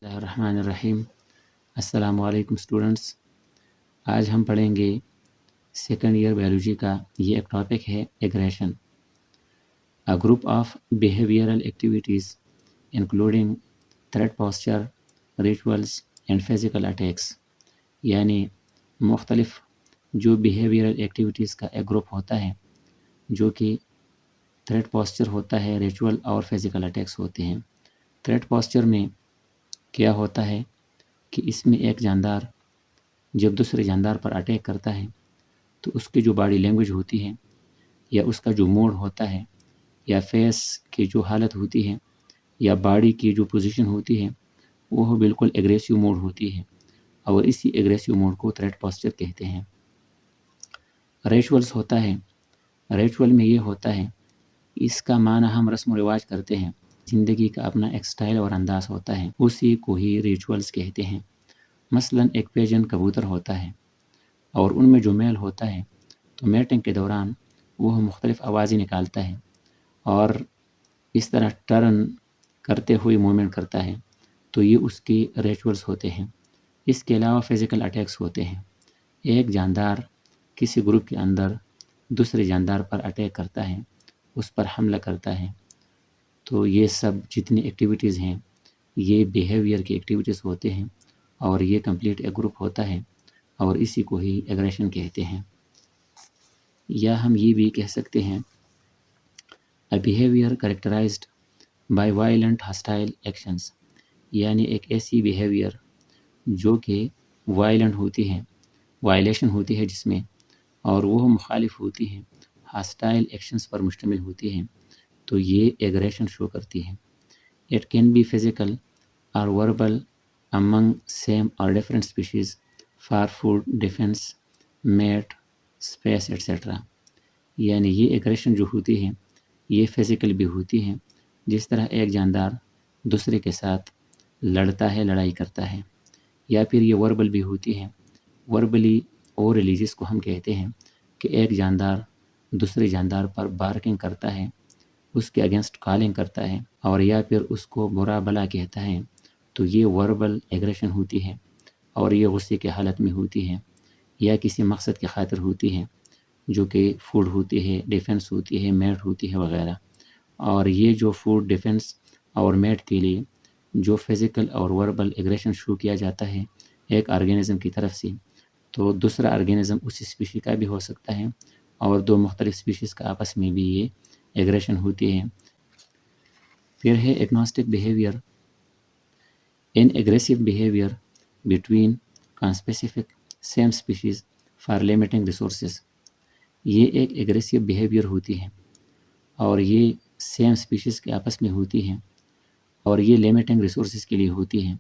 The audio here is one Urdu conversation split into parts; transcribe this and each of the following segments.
اللہ الرحمن الرحیم۔ السلام علیکم اسٹوڈنٹس، آج ہم پڑھیں گے سیکنڈ ایئر بایولوجی کا یہ ایک ٹاپک ہے aggression, a group of behavioural activities including threat posture, rituals and physical attacks, یعنی مختلف جو بیہیویئرل ایکٹیویٹیز کا ایک گروپ ہوتا ہے جو کہ تھریٹ پوسچر ہوتا ہے، ریچول اور فزیکل اٹیکس ہوتے ہیں۔ تھریٹ پوسچر میں کیا ہوتا ہے کہ اس میں ایک جاندار جب دوسرے جاندار پر اٹیک کرتا ہے تو اس کی جو باڈی لینگویج ہوتی ہے یا اس کا جو موڈ ہوتا ہے یا فیس کی جو حالت ہوتی ہے یا باڈی کی جو پوزیشن ہوتی ہے وہ بالکل ایگریسیو موڈ ہوتی ہے، اور اسی ایگریسیو موڈ کو تھریٹ پوسچر کہتے ہیں۔ ریچولس ہوتا ہے، ریچول میں یہ ہوتا ہے اس کا معنی ہم رسم و رواج کرتے ہیں، زندگی کا اپنا ایک سٹائل اور انداز ہوتا ہے، اسی کو ہی ریچولس کہتے ہیں۔ مثلا ایک پیجن کبوتر ہوتا ہے اور ان میں جو میل ہوتا ہے تو میٹنگ کے دوران وہ مختلف آوازیں نکالتا ہے اور اس طرح ٹرن کرتے ہوئے موومنٹ کرتا ہے، تو یہ اس کی ریچولس ہوتے ہیں۔ اس کے علاوہ فزیکل اٹیکس ہوتے ہیں، ایک جاندار کسی گروپ کے اندر دوسرے جاندار پر اٹیک کرتا ہے، اس پر حملہ کرتا ہے، تو یہ سب جتنی ایکٹیویٹیز ہیں یہ بیہیویئر کی ایکٹیویٹیز ہوتے ہیں اور یہ کمپلیٹ ایک گروپ ہوتا ہے اور اسی کو ہی ایگریشن کہتے ہیں۔ یا ہم یہ بھی کہہ سکتے ہیں a behaviour characterized by violent hostile actions, یعنی ایک ایسی بیہیویئر جو کہ وائلنٹ ہوتی ہے، وائلیشن ہوتی ہے جس میں، اور وہ مخالف ہوتی ہے، ہاسٹائل ایکشنز پر مشتمل ہوتی ہیں، تو یہ ایگریشن شو کرتی ہے۔ It can be physical or verbal among same or different species for food, defense, mate, space, etc. یعنی یہ ایگریشن جو ہوتی ہے یہ فزیکل بھی ہوتی ہے، جس طرح ایک جاندار دوسرے کے ساتھ لڑتا ہے، لڑائی کرتا ہے، یا پھر یہ وربل بھی ہوتی ہے، وربلی اور ریلیجس کو ہم کہتے ہیں کہ ایک جاندار دوسرے جاندار پر بارکنگ کرتا ہے، اس کے اگینسٹ کالنگ کرتا ہے، اور یا پھر اس کو برا بلا کہتا ہے، تو یہ وربل ایگریشن ہوتی ہے اور یہ غصے کی حالت میں ہوتی ہے یا کسی مقصد کی خاطر ہوتی ہے جو کہ فوڈ ہوتی ہے، ڈیفنس ہوتی ہے، میٹ ہوتی ہے وغیرہ۔ اور یہ جو فوڈ، ڈیفنس اور میٹ کے لیے جو فزیکل اور وربل ایگریشن شو کیا جاتا ہے ایک آرگینزم کی طرف سے، تو دوسرا آرگینزم اسی اسپیشی کا بھی ہو سکتا ہے اور دو مختلف اسپیشیز کا آپس میں بھی یہ ایگریشن ہوتی ہے۔ پھر ہے ایگنوسٹک بیہیویئر، ان aggressive behaviour between conspecific same species for limiting resources, یہ ایک ایگریسیو بیہیویئر ہوتی ہے اور یہ سیم اسپیشیز کے آپس میں ہوتی ہیں اور یہ لمیٹنگ ریسورسز کے لیے ہوتی ہیں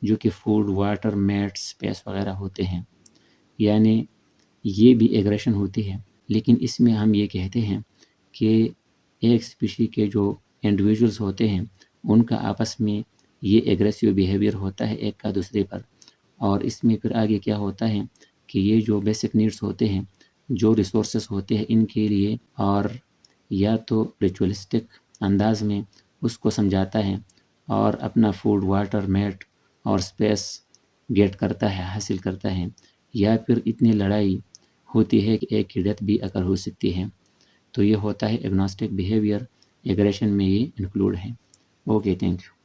جو کہ فوڈ، واٹر، میٹ، اسپیس وغیرہ ہوتے ہیں، یعنی یہ بھی ایگریشن ہوتی ہے، لیکن اس میں ہم یہ کہتے ہیں کہ ایک اسپیشی کے جو انڈیویژولس ہوتے ہیں ان کا آپس میں یہ ایگریسیو بیہیویئر ہوتا ہے ایک کا دوسرے پر، اور اس میں پھر آگے کیا ہوتا ہے کہ یہ جو بیسک نیڈس ہوتے ہیں، جو ریسورسز ہوتے ہیں ان کے لیے، اور یا تو ریچولسٹک انداز میں اس کو سمجھاتا ہے اور اپنا فوڈ، واٹر، میٹ اور اسپیس گیٹ کرتا ہے، حاصل کرتا ہے، یا پھر اتنی لڑائی ہوتی ہے کہ ایک کی ڈیتھ بھی اگر ہو سکتی ہے، تو یہ ہوتا ہے ایگنوسٹک بیہیویئر، ایگریشن میں یہ انکلوڈ ہے۔ Okay, thank you.